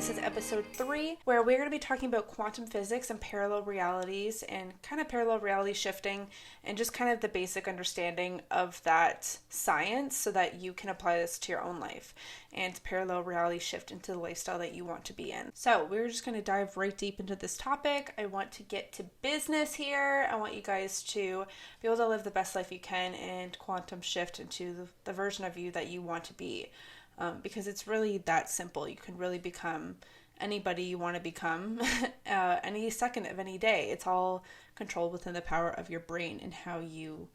This is episode 3, where we're going to be talking about quantum physics and parallel realities and kind of parallel reality shifting and just kind of the basic understanding of that science so that you can apply this to your own life and parallel reality shift into the lifestyle that you want to be in. So we're just going to dive right deep into this topic. I want to get to business here. I want you guys to be able to live the best life you can and quantum shift into the version of you that you want to be. Because it's really that simple. You can really become anybody you want to become any second of any day. It's all controlled within the power of your brain and how you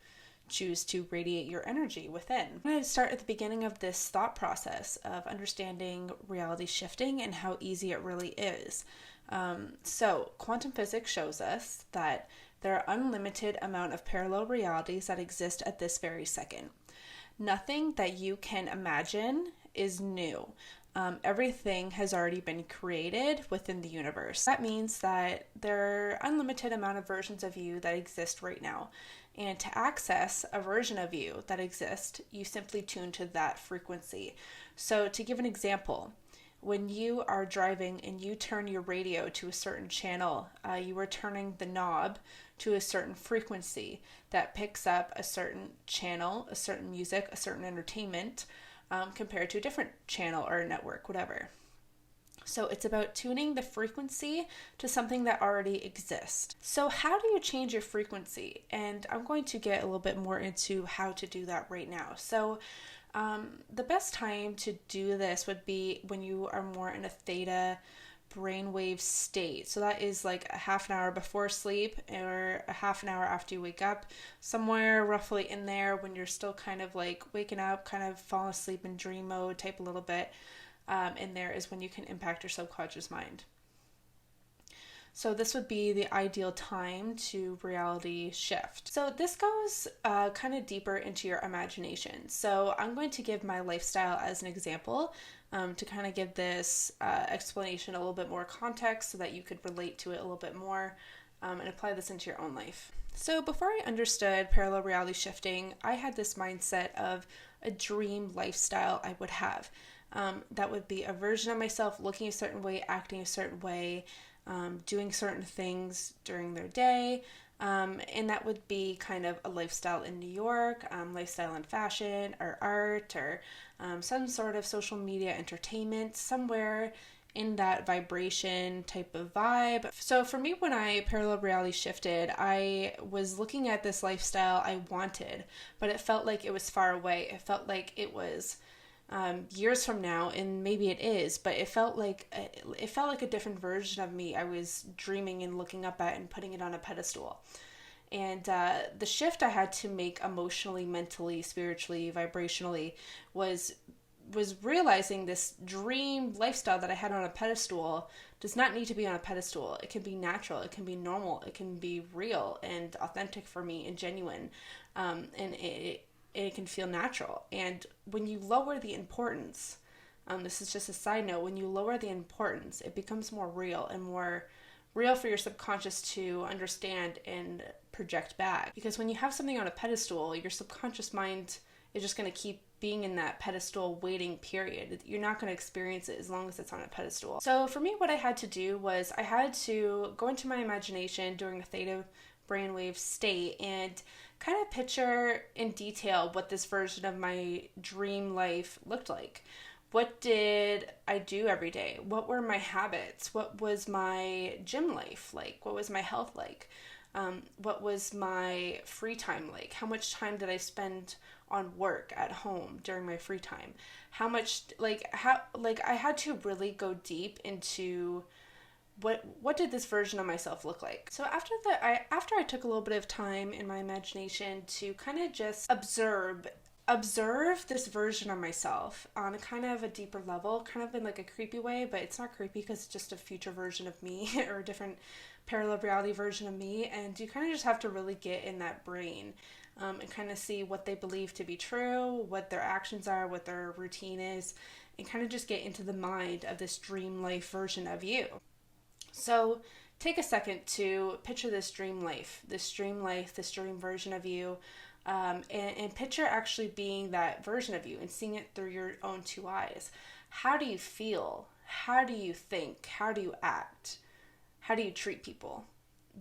choose to radiate your energy within. I'm going to start at the beginning of this thought process of understanding reality shifting and how easy it really is. So quantum physics shows us that there are unlimited amount of parallel realities that exist at this very second. Nothing that you can imagine is new. Everything has already been created within the universe. That means that there are unlimited amount of versions of you that exist right now. And to access a version of you that exists, you simply tune to that frequency. So to give an example, when you are driving and you turn your radio to a certain channel, you are turning the knob to a certain frequency that picks up a certain channel, a certain music, a certain entertainment, compared to a different channel or a network, whatever. So it's about tuning the frequency to something that already exists. So how do you change your frequency? And I'm going to get a little bit more into how to do that right now. So the best time to do this would be when you are more in a theta brainwave state. So that is like a half an hour before sleep or a half an hour after you wake up, somewhere roughly in there when you're still kind of like waking up, kind of falling asleep in dream mode type a little bit. In there is when you can impact your subconscious mind. So this would be the ideal time to reality shift. So this goes kind of deeper into your imagination. So I'm going to give my lifestyle as an example to kind of give this explanation a little bit more context so that you could relate to it a little bit more and apply this into your own life. So before I understood parallel reality shifting, I had this mindset of a dream lifestyle I would have. That would be a version of myself looking a certain way, acting a certain way, doing certain things during their day, and that would be kind of a lifestyle in New York, lifestyle in fashion or art or some sort of social media entertainment, somewhere in that vibration type of vibe. So for me, when I parallel reality shifted, I was looking at this lifestyle I wanted, but it felt like it was far away. It felt like it was years from now, and maybe it is, but it felt like a different version of me I was dreaming and looking up at and putting it on a pedestal. And the shift I had to make emotionally, mentally, spiritually, vibrationally was realizing this dream lifestyle that I had on a pedestal does not need to be on a pedestal. It can be natural, it can be normal, it can be real and authentic for me and genuine, and it can feel natural. And when you lower the importance, this is just a side note, when you lower the importance, it becomes more real and more real for your subconscious to understand and project back. Because when you have something on a pedestal, your subconscious mind is just going to keep being in that pedestal waiting period. You're not going to experience it as long as it's on a pedestal. So for me, what I had to do was I had to go into my imagination during a theta brainwave state and kind of picture in detail what this version of my dream life looked like. What did I do every day? What were my habits? What was my gym life like? What was my health like? What was my free time like? How much time did I spend on work at home during my free time? How much, I had to really go deep into what did this version of myself look like? So after I took a little bit of time in my imagination to kind of just observe this version of myself on a kind of a deeper level, kind of in like a creepy way, but it's not creepy because it's just a future version of me or a different parallel reality version of me. And you kind of just have to really get in that brain and kind of see what they believe to be true, what their actions are, what their routine is, and kind of just get into the mind of this dream life version of you. So take a second to picture this dream life, this dream version of you, and picture actually being that version of you and seeing it through your own two eyes. How do you feel? how do you think? How do you act? How do you treat people?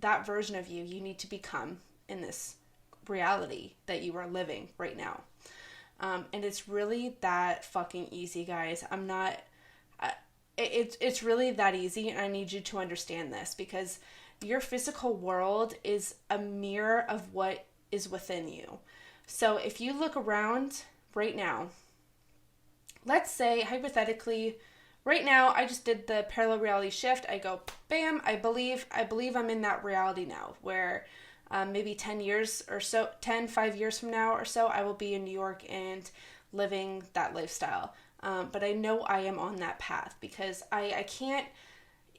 That version of you need to become in this reality that you are living right now. And it's really that fucking easy, guys. It's really that easy, and I need you to understand this, because your physical world is a mirror of what is within you. So if you look around right now, let's say hypothetically, right now I just did the parallel reality shift. I go, bam, I believe I'm in that reality now, where maybe 10 years or so, 5 years from now or so, I will be in New York and living that lifestyle. But I know I am on that path, because I can't,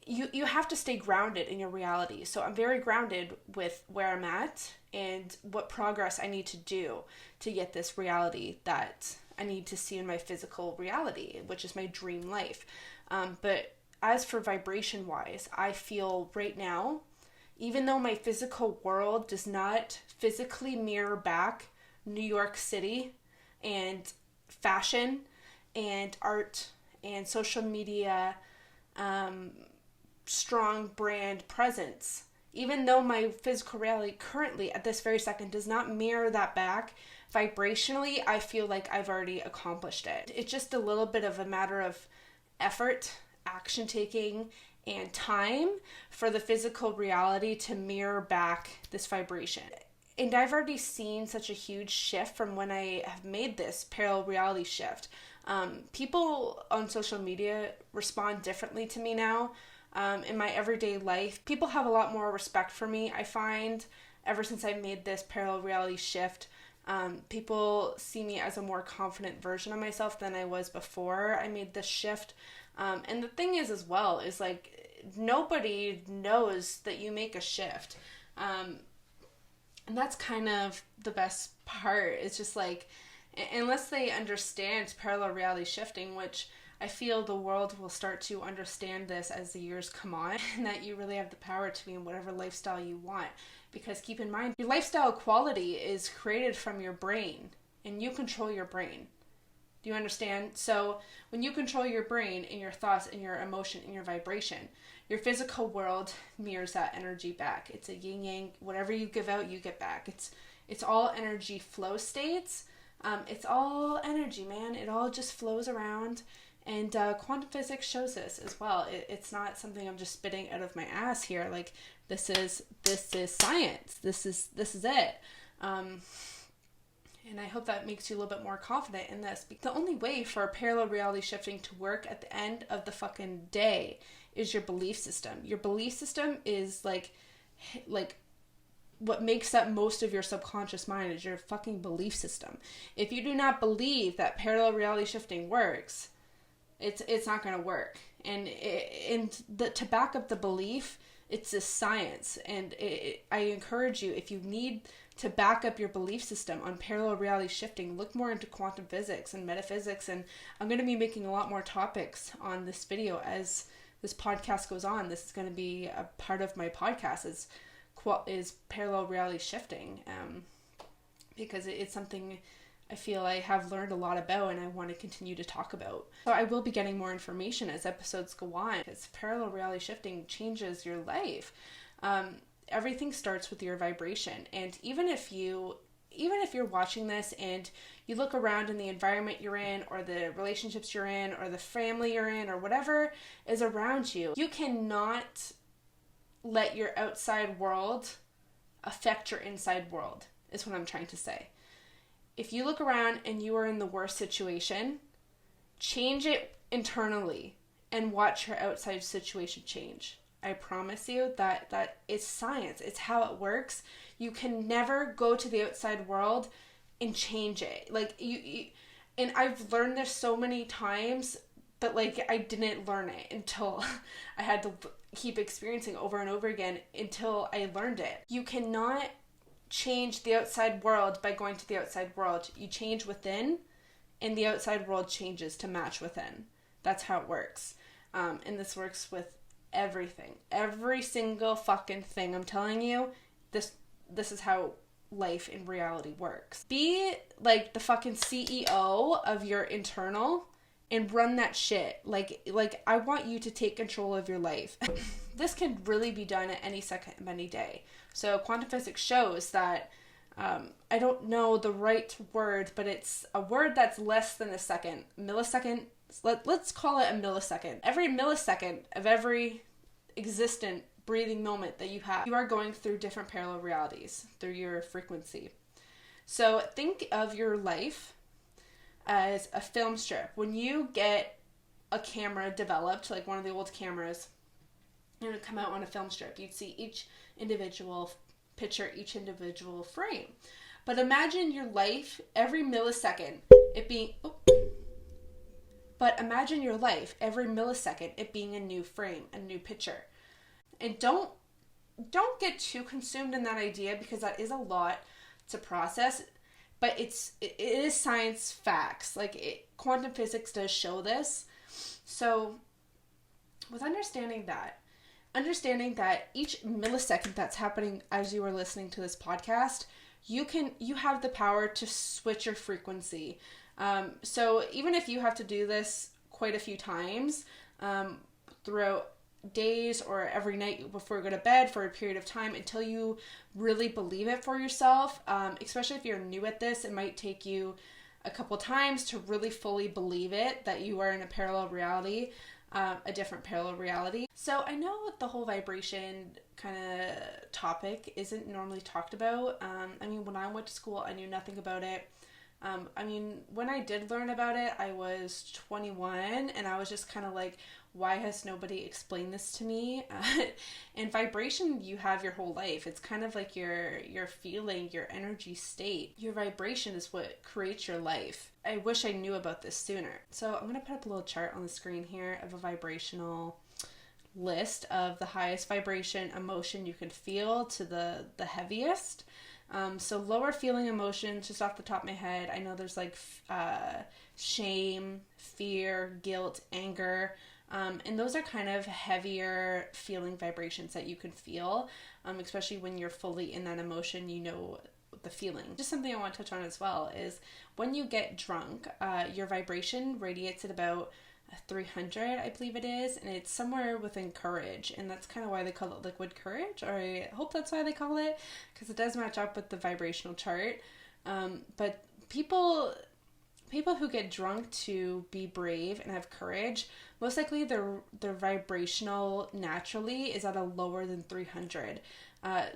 you have to stay grounded in your reality. So I'm very grounded with where I'm at and what progress I need to do to get this reality that I need to see in my physical reality, which is my dream life. But as for vibration wise, I feel right now, even though my physical world does not physically mirror back New York City and fashion and art and social media, strong brand presence, even though my physical reality currently at this very second does not mirror that back, vibrationally, I feel like I've already accomplished it. It's just a little bit of a matter of effort, action taking, and time for the physical reality to mirror back this vibration. And I've already seen such a huge shift from when I have made this parallel reality shift. People on social media respond differently to me now. In my everyday life, people have a lot more respect for me, I find, ever since I made this parallel reality shift. People see me as a more confident version of myself than I was before I made this shift. And the thing is, as well, is like, nobody knows that you make a shift. And that's kind of the best part. It's just like, unless they understand parallel reality shifting, which I feel the world will start to understand this as the years come on, and that you really have the power to be in whatever lifestyle you want. Because keep in mind, your lifestyle quality is created from your brain, and you control your brain. Do you understand? So when you control your brain and your thoughts and your emotion and your vibration, your physical world mirrors that energy back. It's a yin yang. Whatever you give out, you get back. It's all energy flow states. It's all energy, man. It all just flows around. And quantum physics shows this as well. It's not something I'm just spitting out of my ass here. Like, this is science. This is it. And I hope that makes you a little bit more confident in this. The only way for parallel reality shifting to work at the end of the fucking day is your belief system. Your belief system is like what makes up most of your subconscious mind is your fucking belief system. If you do not believe that parallel reality shifting works, it's not going to work. And to back up the belief, it's a science. And I encourage you, if you need to back up your belief system on parallel reality shifting, look more into quantum physics and metaphysics. And I'm going to be making a lot more topics on this video as this podcast goes on. This is going to be a part of my podcast is parallel reality shifting, because it's something I feel I have learned a lot about and I want to continue to talk about. So I will be getting more information as episodes go on, because parallel reality shifting changes your life. Everything starts with your vibration. And even if you're watching this and you look around in the environment you're in, or the relationships you're in, or the family you're in, or whatever is around you, you cannot let your outside world affect your inside world, is what I'm trying to say. If you look around and you are in the worst situation, change it internally and watch your outside situation change. I promise you that it's science. It's how it works. You can never go to the outside world and change it. Like you and I've learned this so many times, but like I didn't learn it until I had to keep experiencing over and over again until I learned it. You cannot change the outside world by going to the outside world. You change within, and the outside world changes to match within. That's how it works. And this works with everything. Every single fucking thing. I'm telling you, this is how life in reality works. Be like the fucking CEO of your internal and run that shit. Like I want you to take control of your life. This can really be done at any second of any day. So quantum physics shows that I don't know the right word, but it's a word that's less than a second. Millisecond. Let's call it a millisecond. Every millisecond of every existent breathing moment that you have, you are going through different parallel realities through your frequency. So think of your life as a film strip. When you get a camera developed, like one of the old cameras, and it would come out on a film strip, you'd see each individual picture, each individual frame. But imagine your life, every millisecond, it being... But imagine your life, every millisecond, it being a new frame, a new picture. And don't get too consumed in that idea, because that is a lot to process. But it is science facts. Quantum physics does show this. So with understanding that each millisecond that's happening as you are listening to this podcast, you have the power to switch your frequency. So even if you have to do this quite a few times throughout days or every night before you go to bed for a period of time until you really believe it for yourself, especially if you're new at this, it might take you a couple times to really fully believe it, that you are in a parallel reality, a different parallel reality. So I know the whole vibration kind of topic isn't normally talked about. When I went to school, I knew nothing about it. When I did learn about it, I was 21, and I was just kind of like, why has nobody explained this to me? And vibration, you have your whole life. It's kind of like your feeling, your energy state. Your vibration is what creates your life. I wish I knew about this sooner. So I'm going to put up a little chart on the screen here of a vibrational list of the highest vibration emotion you can feel to the heaviest. So lower feeling emotions, just off the top of my head, I know there's shame, fear, guilt, anger, and those are kind of heavier feeling vibrations that you can feel, especially when you're fully in that emotion, you know the feeling. Just something I want to touch on as well is when you get drunk, your vibration radiates at about 300, I believe it is, and it's somewhere within courage, and that's kind of why they call it liquid courage, or I hope that's why they call it, because it does match up with the vibrational chart. But people who get drunk to be brave and have courage, most likely their vibrational naturally is at a lower than 300,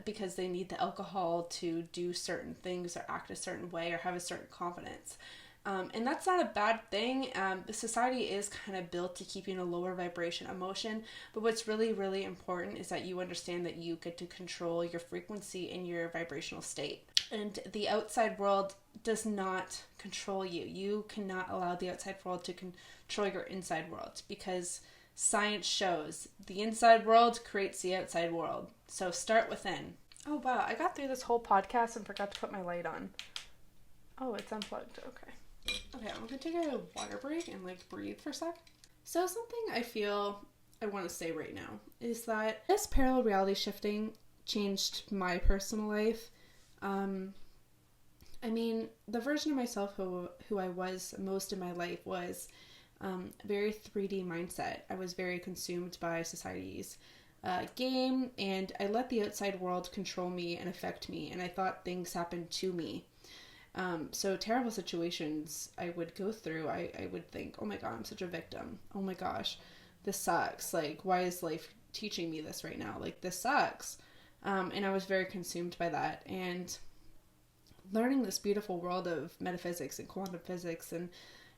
because they need the alcohol to do certain things or act a certain way or have a certain confidence. And that's not a bad thing. Society is kind of built to keep you in a lower vibration emotion, but what's really, really important is that you understand that you get to control your frequency and your vibrational state. And the outside world does not control you. You cannot allow the outside world to control your inside world, because science shows the inside world creates the outside world. So start within. Oh wow, I got through this whole podcast and forgot to put my light on. Oh, it's unplugged. Okay, I'm gonna take a water break and breathe for a sec. So something I feel I want to say right now is that this parallel reality shifting changed my personal life. The version of myself who I was most in my life was very 3D mindset. I was very consumed by society's game, and I let the outside world control me and affect me, and I thought things happened to me. So terrible situations I would go through, I would think, oh my god, I'm such a victim. Oh my gosh, this sucks. Why is life teaching me this right now? This sucks. And I was very consumed by that. And learning this beautiful world of metaphysics and quantum physics and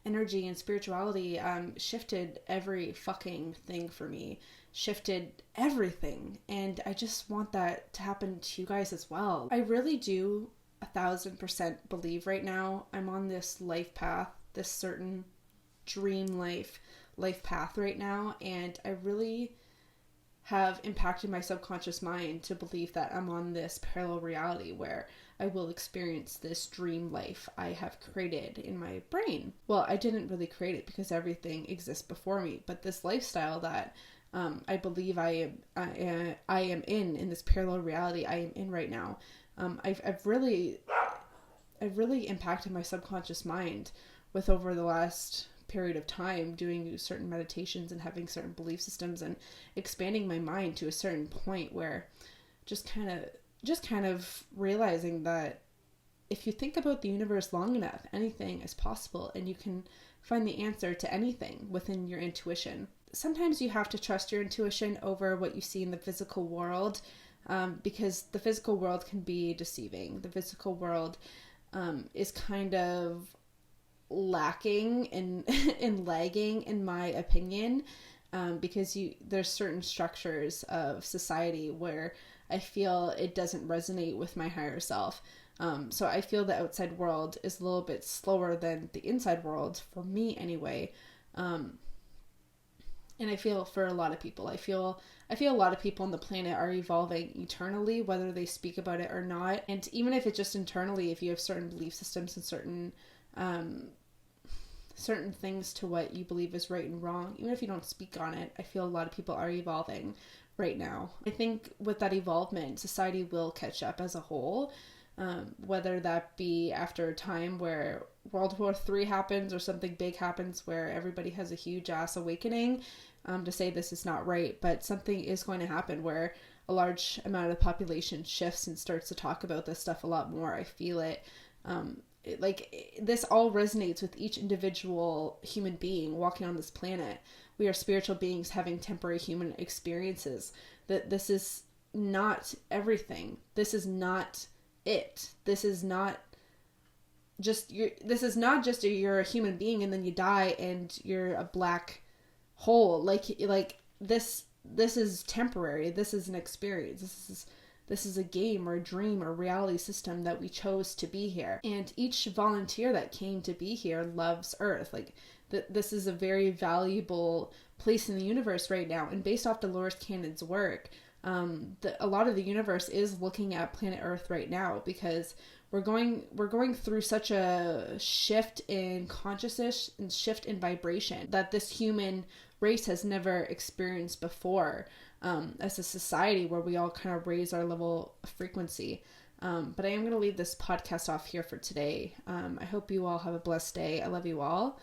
energy and spirituality shifted every fucking thing for me. Shifted everything. And I just want that to happen to you guys as well. I really do 1,000% believe right now I'm on this life path, this certain dream life path right now, and I really have impacted my subconscious mind to believe that I'm on this parallel reality where I will experience this dream life I have created in my brain. Well, I didn't really create it because everything exists before me, but this lifestyle that I believe I am in this parallel reality I am in right now, I've really impacted my subconscious mind with over the last period of time doing certain meditations and having certain belief systems and expanding my mind to a certain point where just kind of realizing that if you think about the universe long enough, anything is possible, and you can find the answer to anything within your intuition. Sometimes you have to trust your intuition over what you see in the physical world, because the physical world can be deceiving. The physical world is kind of lacking and lagging, in my opinion, because there's certain structures of society where I feel it doesn't resonate with my higher self. So I feel the outside world is a little bit slower than the inside world, for me anyway. And I feel for a lot of people, I feel a lot of people on the planet are evolving eternally, whether they speak about it or not. And even if it's just internally, if you have certain belief systems and certain things to what you believe is right and wrong, even if you don't speak on it, I feel a lot of people are evolving right now. I think with that evolvement, society will catch up as a whole. Whether that be after a time where World War III happens or something big happens where everybody has a huge ass awakening to say this is not right, but something is going to happen where a large amount of the population shifts and starts to talk about this stuff a lot more. I feel it. This all resonates with each individual human being walking on this planet. We are spiritual beings having temporary human experiences. That this is not everything. This is not it. This is not just you're a human being and then you die and you're a black hole. Like this is temporary. This is an experience. This is a game or a dream or a reality system that we chose to be here. And each volunteer that came to be here loves Earth. This is a very valuable place in the universe right now. And based off Dolores Cannon's work, a lot of the universe is looking at planet Earth right now, because we're going through such a shift in consciousness and shift in vibration that this human race has never experienced before, as a society where we all kind of raise our level of frequency. But I am going to leave this podcast off here for today. I hope you all have a blessed day. I love you all.